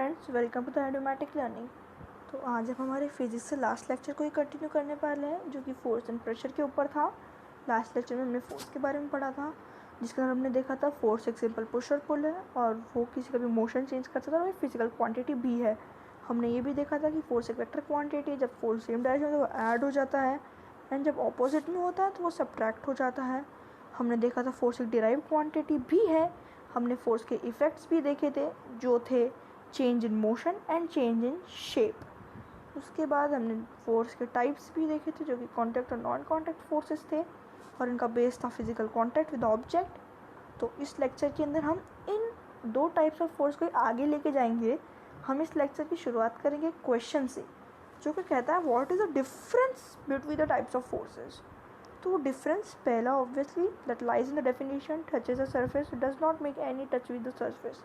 Friends, welcome to the automatic learning. तो आज हम हमारे फिजिक्स से लास्ट लेक्चर को ही कंटिन्यू करने वाले हैं, जो कि फोर्स एंड प्रेशर के ऊपर था। लास्ट लेक्चर में हमने फोर्स के बारे में पढ़ा था, जिसके अंदर हमने देखा था फोर्स एक सिंपल पुश और पुल है और वो किसी का भी मोशन चेंज कर सकता है और एक फिजिकल क्वांटिटी भी है। हमने ये भी देखा था कि फोर्स एक वेक्टर क्वांटिटी है, जब फोर्स सेम डायरेक्शन में तो वो ऐड हो जाता है एंड जब ऑपोजिट में होता है तो वो सब्ट्रैक्ट हो जाता है। हमने देखा था फोर्स एक डिराइव क्वांटिटी भी है। हमने फोर्स के इफ़ेक्ट्स भी देखे थे, जो थे change in motion and change in shape. उसके बाद हमने फोर्स के टाइप्स भी देखे थे, जो कि कॉन्टैक्ट और नॉन कॉन्टैक्ट फोर्सेस थे और इनका बेस था फिजिकल कॉन्टैक्ट विद ऑब्जेक्ट। तो इस लेक्चर के अंदर हम इन दो टाइप्स ऑफ फोर्स को आगे लेके जाएंगे। हम इस लेक्चर की शुरुआत करेंगे क्वेश्चन से, जो कि कहता है what is the difference between the types of forces. तो डिफरेंस पहला obviously that lies in the definition touches the surface, does not make any touch with the surface.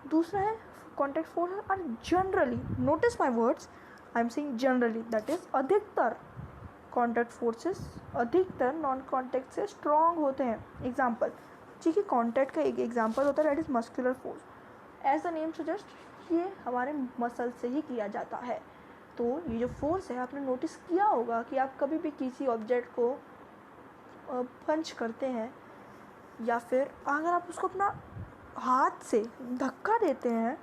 दूसरा है contact force are generally, notice my words, I am saying generally, that is अधिकतर contact forces अधिकतर non contact से strong होते हैं। Example, ठीक है, contact का एक एग्जाम्पल होता है that is muscular force. As the name suggest, ये हमारे मसल से ही किया जाता है। तो ये जो फोर्स है, आपने नोटिस किया होगा कि आप कभी भी किसी ऑब्जेक्ट को पंच करते हैं या फिर अगर आप उसको अपना हाथ से धक्का देते हैं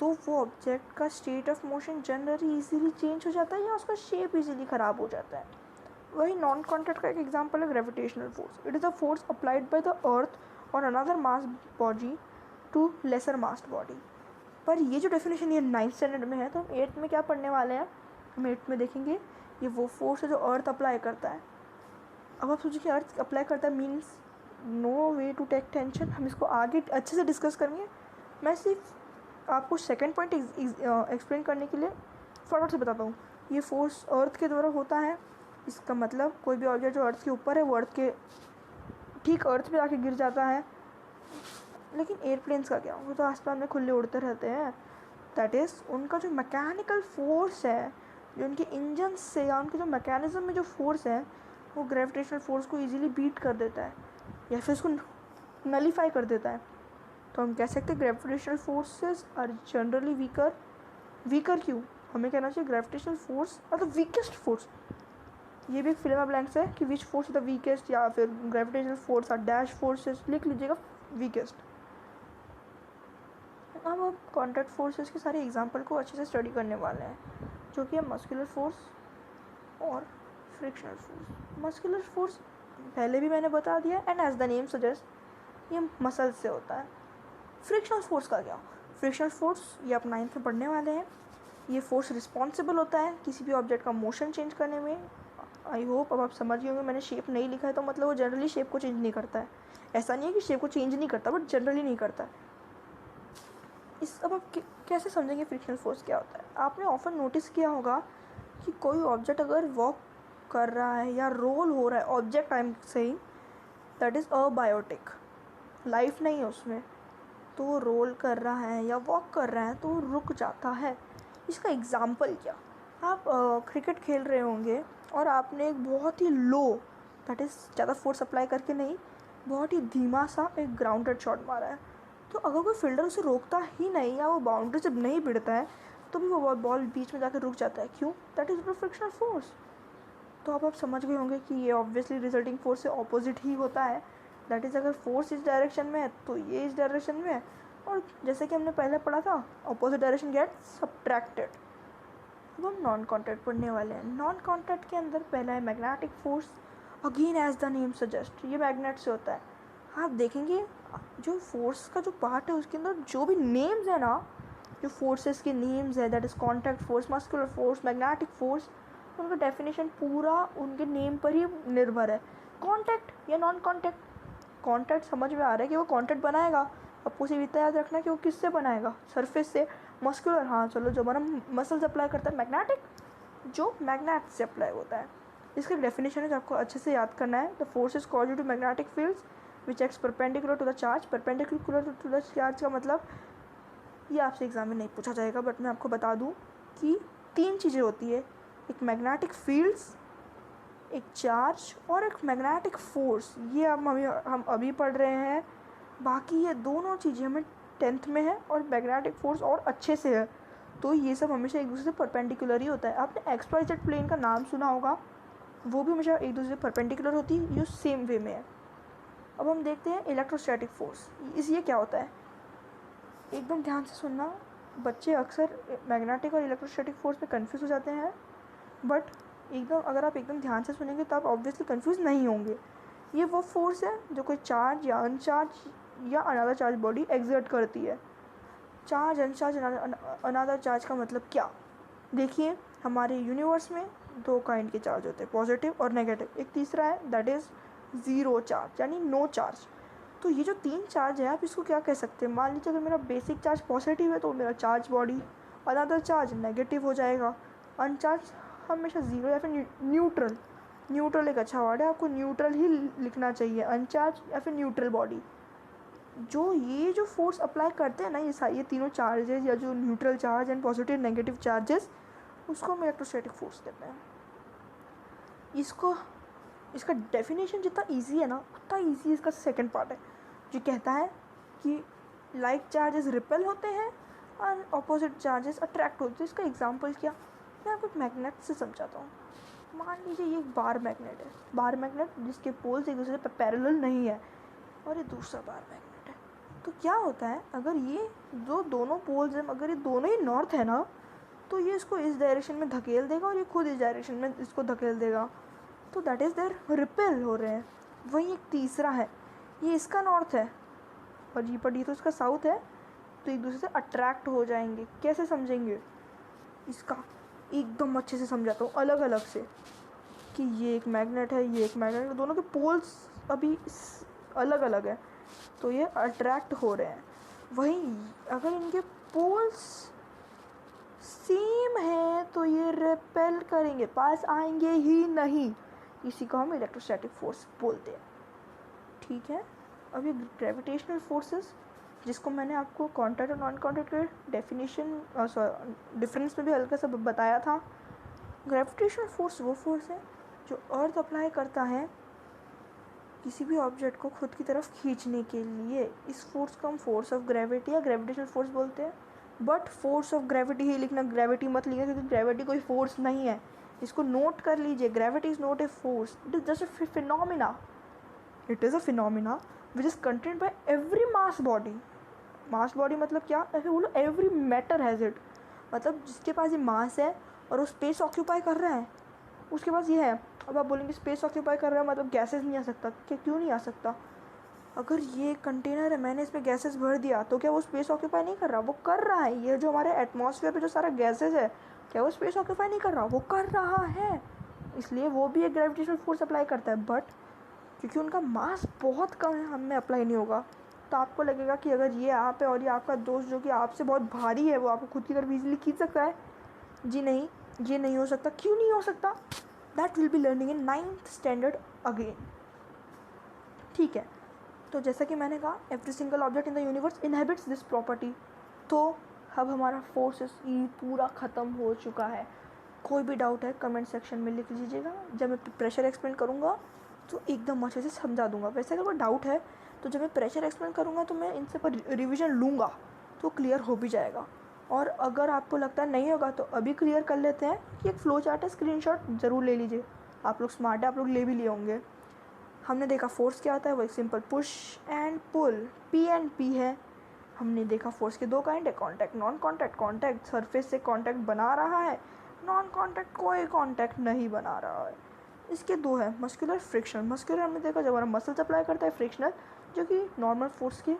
तो वो ऑब्जेक्ट का state of motion generally easily change हो जाता है या उसका शेप इजीली ख़राब हो जाता है। वही नॉन कॉन्टैक्ट का एक एग्जांपल है gravitational force. It is a force applied by the earth और another mass body to lesser massed body. पर ये जो डेफिनेशन ये 9th स्टैंडर्ड में है, तो हम 8th में क्या पढ़ने वाले हैं, हम 8th में देखेंगे ये वो फोर्स है जो अर्थ अप्लाई करता है। अब आप सोचिए कि अर्थ अप्लाई करता है means no way to take tension. हम इसको आगे अच्छे से डिस्कस करेंगे। मैं सिर्फ आपको सेकंड पॉइंट एक्सप्लेन करने के लिए फटाफट से बताता हूँ। ये फोर्स अर्थ के द्वारा होता है। इसका मतलब कोई भी ऑब्जेक्ट जो अर्थ के ऊपर है वो अर्थ के ठीक अर्थ पे आके गिर जाता है। लेकिन एयरप्लेन्स का क्या, वो तो आसमान में खुले उड़ते रहते हैं। दैट इज़ उनका जो मैकेनिकल फोर्स है, जो उनके इंजन से या उनके जो मैकेनिज्म में जो फोर्स है, वो ग्रेविटेशनल फोर्स को इजीली बीट कर देता है या फिर उसको नलीफाई कर देता है। तो हम कह सकते हैं gravitational forces are generally weaker. Weaker क्यों, हमें कहना चाहिए gravitational force are the weakest force. ये भी एक फिल्म ब्लैंक्स है कि which force is the weakest, या फिर gravitational force are dash forces, लिख लीजिएगा वीकेस्ट। अब हम कॉन्टैक्ट फोर्सेस के सारे एग्जाम्पल को अच्छे से स्टडी करने वाले हैं, जो कि है मस्कुलर फोर्स और फ्रिक्शनल फोर्स। मस्कुलर फोर्स पहले भी मैंने बता दिया and as the name suggest ये मसल से होता है। फ्रिक्शनल फोर्स का क्या, फ्रिक्शनल फोर्स ये आप 9th में पढ़ने वाले हैं। ये फोर्स रिस्पॉन्सिबल होता है किसी भी ऑब्जेक्ट का मोशन चेंज करने में। आई होप अब आप समझ गए होंगे, मैंने शेप नहीं लिखा है तो मतलब वो जनरली शेप को चेंज नहीं करता है। ऐसा नहीं है कि शेप को चेंज नहीं करता, बट जनरली नहीं करता है। इस अब आप कैसे समझेंगे फ्रिक्शनल फोर्स क्या होता है। आपने ऑफन नोटिस किया होगा कि कोई ऑब्जेक्ट अगर वॉक कर रहा है या रोल हो रहा है, object I am saying that is abiotic, life नहीं है उसमें, तो वो रोल कर रहा है या वॉक कर रहा है तो वो रुक जाता है। इसका एग्जाम्पल क्या, आप क्रिकेट खेल रहे होंगे और आपने एक बहुत ही लो, दैट इज़ ज़्यादा फोर्स अप्लाई करके नहीं, बहुत ही धीमा सा एक ग्राउंडेड शॉट मारा है। तो अगर कोई फील्डर उसे रोकता ही नहीं या वो बाउंड्री जब नहीं भिड़ता है तो भी वो बॉल बीच में जाकर रुक जाता है। क्यों, दैट इज़ फ्रिक्शनल फोर्स। तो अब आप समझ गए होंगे कि ये ऑब्वियसली रिजल्टिंग फोर्स से ऑपोजिट ही होता है। दैट इज़ अगर फोर्स इस डायरेक्शन में है तो ये इस डायरेक्शन में है, और जैसे कि हमने पहले पढ़ा था ऑपोजिट डायरेक्शन गेट सब्ट्रैक्टेड। अब हम नॉन कॉन्टैक्ट पढ़ने वाले हैं। नॉन कॉन्टैक्ट के अंदर पहला है magnetic force. Again as the name suggest ये मैग्नेट से होता है। आप देखेंगे जो फोर्स का जो पार्ट है उसके अंदर जो भी नेम्स है ना, जो फोर्सेस के नेम्स है, that is contact force, muscular force, magnetic force, उनका डेफिनेशन पूरा उनके नेम पर ही निर्भर है। कॉन्टैक्ट या नॉन कॉन्टैक्ट, कॉन्टैक्ट समझ में आ रहा है कि वो कॉन्टैक्ट बनाएगा। आपको सिर्फ इतना याद रखना है कि वो किससे बनाएगा, सरफेस से। मस्कुलर, हाँ चलो, जो हमारा मसल से अप्लाई करता है। मैग्नेटिक, जो मैग्नेट से अप्लाई होता है। इसका डेफिनेशन है जो आपको अच्छे से याद करना है। The force is called to magnetic fields which acts perpendicular to the charge. Perpendicular to the charge का मतलब, ये आपसे एग्जाम में नहीं पूछा जाएगा, बट मैं आपको बता दूं कि 3 चीज़ें होती है, एक मैग्नेटिक फील्ड्स, एक चार्ज और एक मैग्नेटिक फोर्स। ये हम अभी पढ़ रहे हैं। बाकी ये दोनों चीज़ें हमें 10th में है और मैग्नेटिक फोर्स और अच्छे से है, तो ये सब हमेशा एक दूसरे से परपेंडिकुलर ही होता है। आपने XYZ प्लेन का नाम सुना होगा, वो भी हमेशा एक दूसरे से परपेंडिकुलर होती है, ये सेम वे में है। अब हम देखते हैं इलेक्ट्रोस्टैटिक फोर्स। ये क्या होता है, एकदम ध्यान से सुनना। बच्चे अक्सर मैग्नेटिक और इलेक्ट्रोस्टैटिक फोर्स में कन्फ्यूज़ हो जाते हैं, बट एकदम अगर आप एकदम ध्यान से सुनेंगे तो आप ऑब्वियसली कन्फ्यूज़ नहीं होंगे। ये वो फोर्स है जो कोई चार्ज या अनचार्ज या अनदर चार्ज बॉडी एग्जर्ट करती है। चार्ज, अनचार्ज, अनदर चार्ज का मतलब क्या, देखिए हमारे यूनिवर्स में 2 काइंड के चार्ज होते हैं, पॉजिटिव और नेगेटिव। एक तीसरा है दैट इज़ ज़ीरो चार्ज, यानी नो चार्ज। तो ये जो 3 चार्ज है, आप इसको क्या कह सकते हैं, मान लीजिए अगर मेरा बेसिक चार्ज पॉजिटिव है तो मेरा charge body, another charge negative हो जाएगा, अनचार्ज हमेशा ज़ीरो या फिर न्यूट्रल। न्यूट्रल एक अच्छा वर्ड है, आपको न्यूट्रल ही लिखना चाहिए, अनचार्ज या फिर न्यूट्रल बॉडी। ये जो फोर्स अप्लाई करते हैं ना, ये तीनों चार्जेस, या जो neutral charge and positive negative charges, उसको हम इलेक्ट्रोस्टैटिक फोर्स कहते हैं। इसका डेफिनेशन जितना इजी है ना, उतना इजी इसका सेकंड पार्ट है, जो कहता है कि लाइक चार्जेस रिपेल होते हैं और अपोजिट चार्जेस अट्रैक्ट होते हैं। इसका एग्जांपल क्या, मैं आपको एक मैग्नेट से समझाता हूँ। मान लीजिए ये एक बार मैग्नेट है, बार मैग्नेट जिसके पोल्स एक दूसरे से पैरेलल नहीं है, और ये दूसरा बार मैग्नेट है। तो क्या होता है, अगर ये जो दोनों पोल्स हैं, अगर ये दोनों ही नॉर्थ है ना, तो ये इसको इस डायरेक्शन में धकेल देगा और ये खुद इस डायरेक्शन में इसको धकेल देगा, तो दैट इज़ देयर रिपेल हो रहे हैं। वहीं एक तीसरा है, ये इसका नॉर्थ है और ये तो इसका साउथ है, तो एक दूसरे से अट्रैक्ट हो जाएंगे। कैसे समझेंगे, इसका एकदम अच्छे से समझाता हूँ अलग अलग से, कि ये एक मैग्नेट है, ये एक मैग्नेट है, दोनों के पोल्स अभी अलग अलग है, तो ये अट्रैक्ट हो रहे हैं। वहीं अगर इनके पोल्स सेम है तो ये रिपेल करेंगे, पास आएंगे ही नहीं। इसी को हम इलेक्ट्रोस्टैटिक फोर्स बोलते हैं, ठीक है। अब ये ग्रेविटेशनल फोर्सेस, जिसको मैंने आपको कॉन्टैक्ट और नॉन कॉन्टैक्ट के डेफिनेशन डिफरेंस में भी हल्का सा बताया था। ग्रेविटेशनल फोर्स वो फोर्स है जो अर्थ अप्लाई करता है किसी भी ऑब्जेक्ट को खुद की तरफ खींचने के लिए। इस फोर्स को हम फोर्स ऑफ ग्रेविटी या ग्रेविटेशनल फोर्स बोलते हैं, बट फोर्स ऑफ ग्रेविटी ही लिखना, ग्रेविटी मत लिखना, क्योंकि ग्रेविटी कोई फोर्स नहीं है। इसको नोट कर लीजिए, gravity is not a force, it is just a phenomena. It is a phenomena which is contained by every mass body. Mass body मतलब क्या, ऐसे बोलो एवरी मैटर हैज़ इट, मतलब जिसके पास ये मास है और वो स्पेस ऑक्यूपाई कर रहा है, उसके पास ये है। अब आप बोलेंगे स्पेस ऑक्यूपाई कर रहा है मतलब गैसेस नहीं आ सकता, क्या क्यों नहीं आ सकता, अगर ये कंटेनर है, मैंने इसमें गैसेस भर दिया, तो क्या वो स्पेस ऑक्यूपाई नहीं कर रहा, वो कर रहा है। ये जो हमारे एटमॉस्फेयर पे जो सारा गैसेस है, क्या वो स्पेस ऑक्यूपाई नहीं कर रहा, वो कर रहा है, इसलिए वो भी एक ग्रेविटेशनल फोर्स अप्लाई करता है। बट क्योंकि उनका मास बहुत कम है, हम में अप्लाई नहीं होगा। तो आपको लगेगा कि अगर ये आप है और ये आपका दोस्त जो कि आपसे बहुत भारी है, वो आपको खुद की तरफ ईजिली खींच सकता है, जी नहीं, ये नहीं हो सकता। क्यों नहीं हो सकता, that will be learning in 9th standard again, ठीक है। तो जैसा कि मैंने कहा, every single object in the universe inhabits this property. तो अब हमारा फोर्सेस पूरा ख़त्म हो चुका है। कोई भी डाउट है कमेंट सेक्शन में लिख लीजिएगा, जब मैं प्रेशर एक्सप्लेन करूँगा तो एकदम अच्छे से समझा दूंगा। वैसे अगर कोई डाउट है तो जब मैं प्रेशर एक्सप्लेन करूँगा तो मैं इनसे पर रिविज़न लूँगा, तो क्लियर हो भी जाएगा। और अगर आपको लगता है नहीं होगा तो अभी क्लियर कर लेते हैं कि एक फ्लो चार्ट है, स्क्रीनशॉट ज़रूर ले लीजिए। आप लोग स्मार्ट है, आप लोग ले भी लिए होंगे। हमने देखा फोर्स क्या होता है, वो एक simple push and pull, P and P है। हमने देखा फोर्स के 2 काइंड है, contact, non contact. Contact surface से कॉन्टैक्ट बना रहा है, नॉन कॉन्टैक्ट कोई कॉन्टैक्ट नहीं बना रहा है। इसके 2 है, मस्कुलर, फ्रिक्शन। मस्कुलर हमने देखा जब हमारा मसल्स अप्लाई करता है, फ्रिक्शनल जो कि नॉर्मल फोर्स के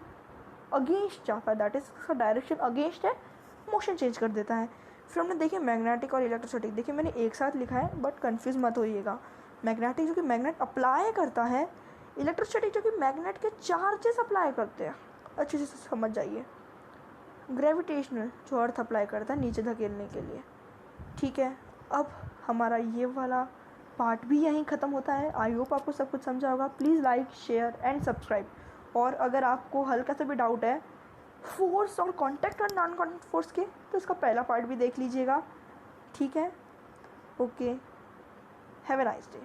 अगेंस्ट जाता है, दैट इज उसका डायरेक्शन अगेंस्ट है, मोशन चेंज कर देता है। फिर हमने देखे मैग्नेटिक और इलेक्ट्रोस्टैटिक। देखिए मैंने एक साथ लिखा है बट कन्फ्यूज मत होइएगा। मैग्नेटिक जो कि मैग्नेट अप्लाई करता है, इलेक्ट्रोस्टैटिक जो कि मैग्नेट के चार्जेस अप्लाई करते हैं, अच्छे से समझ जाइए। ग्रेविटेशनल जो अर्थ अप्लाई करता है नीचे धकेलने के लिए, ठीक है। अब हमारा ये वाला पार्ट भी यहीं ख़त्म होता है। आई होप आपको सब कुछ समझा होगा। Please like, share and subscribe. और अगर आपको हल्का सा भी डाउट है फोर्स और कॉन्टैक्ट और नॉन कॉन्टैक्ट फोर्स के, तो इसका पहला पार्ट भी देख लीजिएगा, ठीक है। Okay, have a nice day.